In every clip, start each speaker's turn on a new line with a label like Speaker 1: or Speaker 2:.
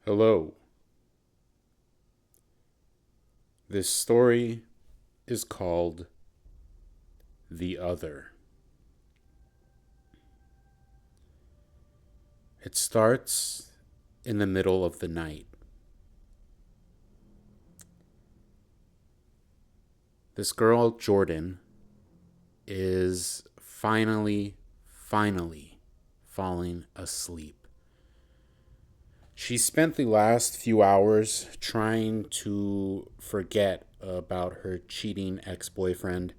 Speaker 1: Hello. This story is called The Other. It starts in the middle of the night. This girl, Jordan, is finally falling asleep. She spent the last few hours trying to forget about her cheating ex boyfriend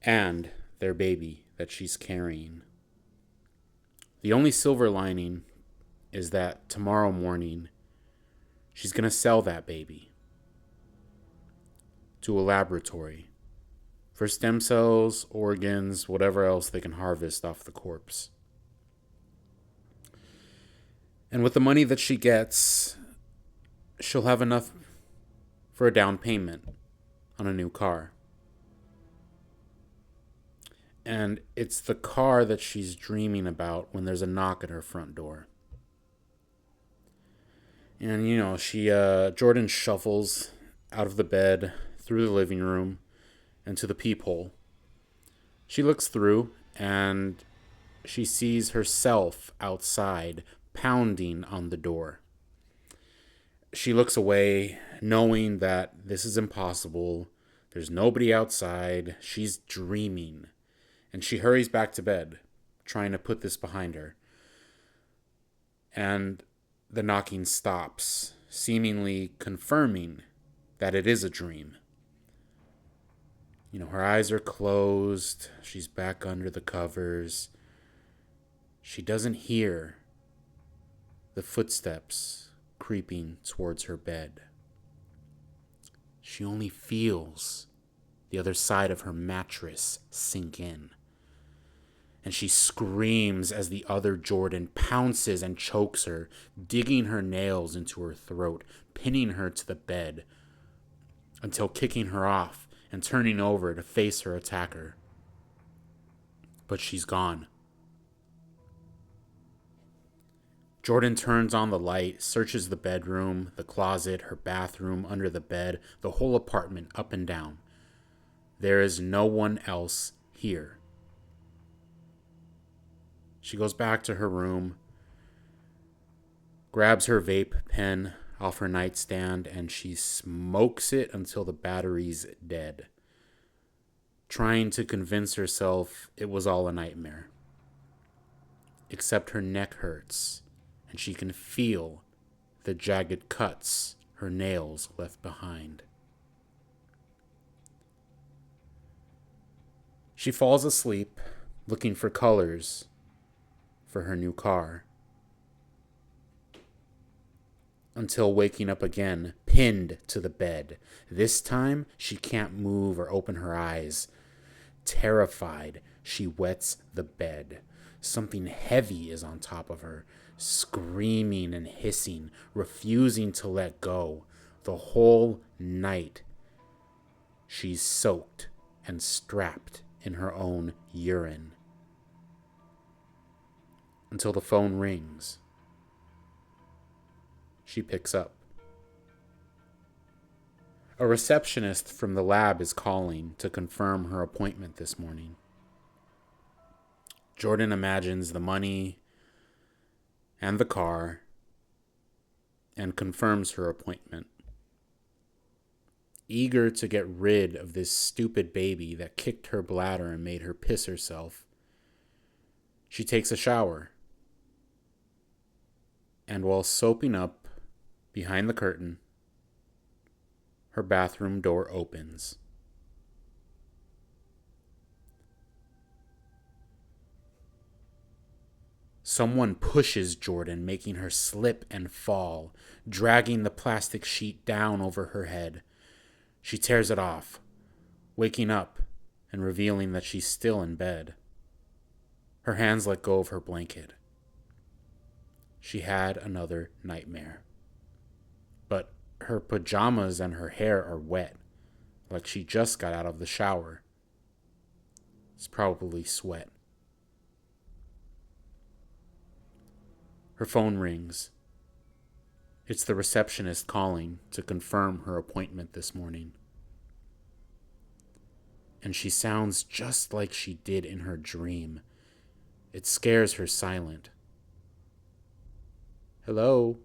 Speaker 1: and their baby that she's carrying. The only silver lining is that tomorrow morning she's going to sell that baby to a laboratory for stem cells, organs, whatever else they can harvest off the corpse. And with the money that she gets, she'll have enough for a down payment on a new car. And it's the car that she's dreaming about when there's a knock at her front door. And Jordan shuffles out of the bed, through the living room, and to the peephole. She looks through and she sees herself outside, pounding on the door. She looks away, knowing that this is impossible. There's nobody outside. She's dreaming. And she hurries back to bed, trying to put this behind her. And the knocking stops, seemingly confirming that it is a dream. Her eyes are closed. She's back under the covers. She doesn't hear the footsteps creeping towards her bed. She only feels the other side of her mattress sink in. And she screams as the other Jordan pounces and chokes her, digging her nails into her throat, pinning her to the bed, until kicking her off and turning over to face her attacker. But she's gone. Jordan turns on the light, searches the bedroom, the closet, her bathroom, under the bed, the whole apartment up and down. There is no one else here. She goes back to her room, grabs her vape pen off her nightstand, and she smokes it until the battery's dead, trying to convince herself it was all a nightmare. Except her neck hurts, and she can feel the jagged cuts her nails left behind. She falls asleep, looking for colors for her new car, until waking up again, pinned to the bed. This time, she can't move or open her eyes. Terrified, she wets the bed. Something heavy is on top of her, screaming and hissing, refusing to let go. The whole night, she's soaked and strapped in her own urine. Until the phone rings. She picks up. A receptionist from the lab is calling to confirm her appointment this morning. Jordan imagines the money and the car and confirms her appointment. Eager to get rid of this stupid baby that kicked her bladder and made her piss herself, she takes a shower. And while soaping up behind the curtain, her bathroom door opens. Someone pushes Jordan, making her slip and fall, dragging the plastic sheet down over her head. She tears it off, waking up and revealing that she's still in bed. Her hands let go of her blanket. She had another nightmare. But her pajamas and her hair are wet, like she just got out of the shower. It's probably sweat. Her phone rings. It's the receptionist calling to confirm her appointment this morning. And she sounds just like she did in her dream. It scares her silent. Hello?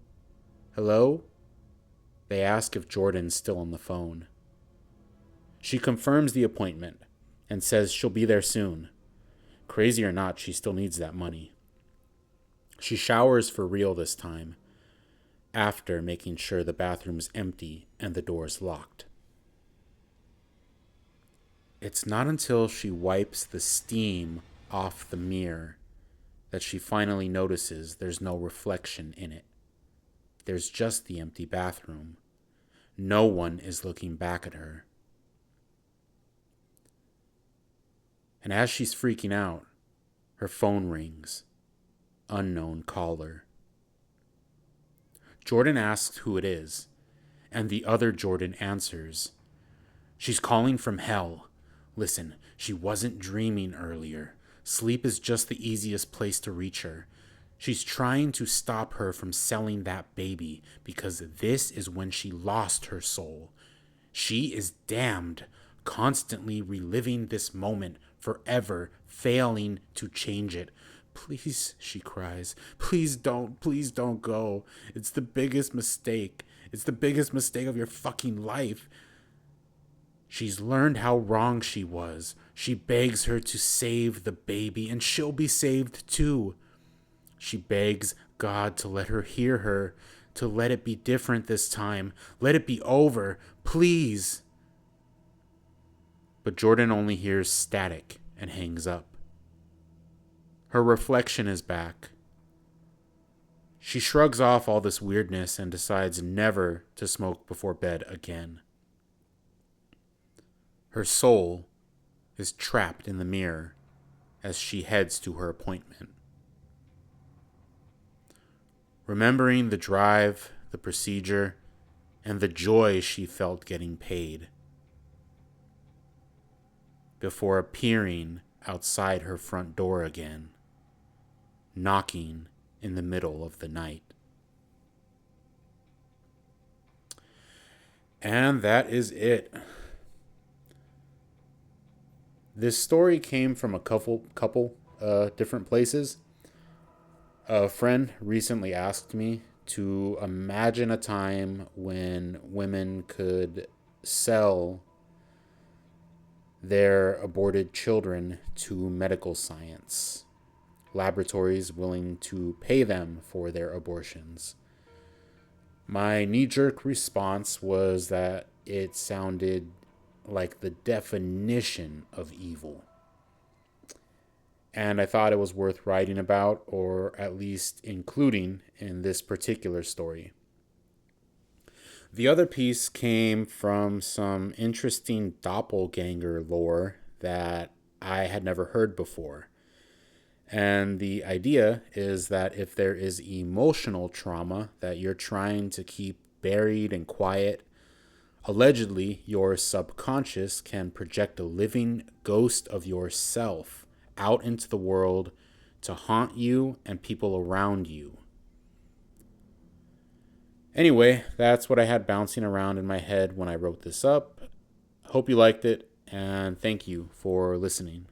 Speaker 1: Hello? They ask if Jordan's still on the phone. She confirms the appointment and says she'll be there soon. Crazy or not, she still needs that money. She showers for real this time, after making sure the bathroom's empty and the door's locked. It's not until she wipes the steam off the mirror that she finally notices there's no reflection in it. There's just the empty bathroom. No one is looking back at her. And as she's freaking out, her phone rings. Unknown caller. Jordan asks who it is, and the other Jordan answers. She's calling from hell. Listen, she wasn't dreaming earlier. Sleep is just the easiest place to reach her. She's trying to stop her from selling that baby because this is when she lost her soul. She is damned, constantly reliving this moment forever, failing to change it. Please, she cries, please don't go. It's the biggest mistake. It's the biggest mistake of your fucking life. She's learned how wrong she was. She begs her to save the baby, and she'll be saved too. She begs God to let her hear her, to let it be different this time. Let it be over, please. But Jordan only hears static and hangs up. Her reflection is back. She shrugs off all this weirdness and decides never to smoke before bed again. Her soul is trapped in the mirror as she heads to her appointment. Remembering the drive, the procedure, and the joy she felt getting paid, before appearing outside her front door again, knocking in the middle of the night. And that is it. This story came from a couple different places. A friend recently asked me to imagine a time when women could sell their aborted children to medical science, laboratories willing to pay them for their abortions. My knee-jerk response was that it sounded like the definition of evil. And I thought it was worth writing about, or at least including in this particular story. The other piece came from some interesting doppelganger lore that I had never heard before. And the idea is that if there is emotional trauma that you're trying to keep buried and quiet, allegedly your subconscious can project a living ghost of yourself out into the world to haunt you and people around you. Anyway, that's what I had bouncing around in my head when I wrote this up. Hope you liked it, and thank you for listening.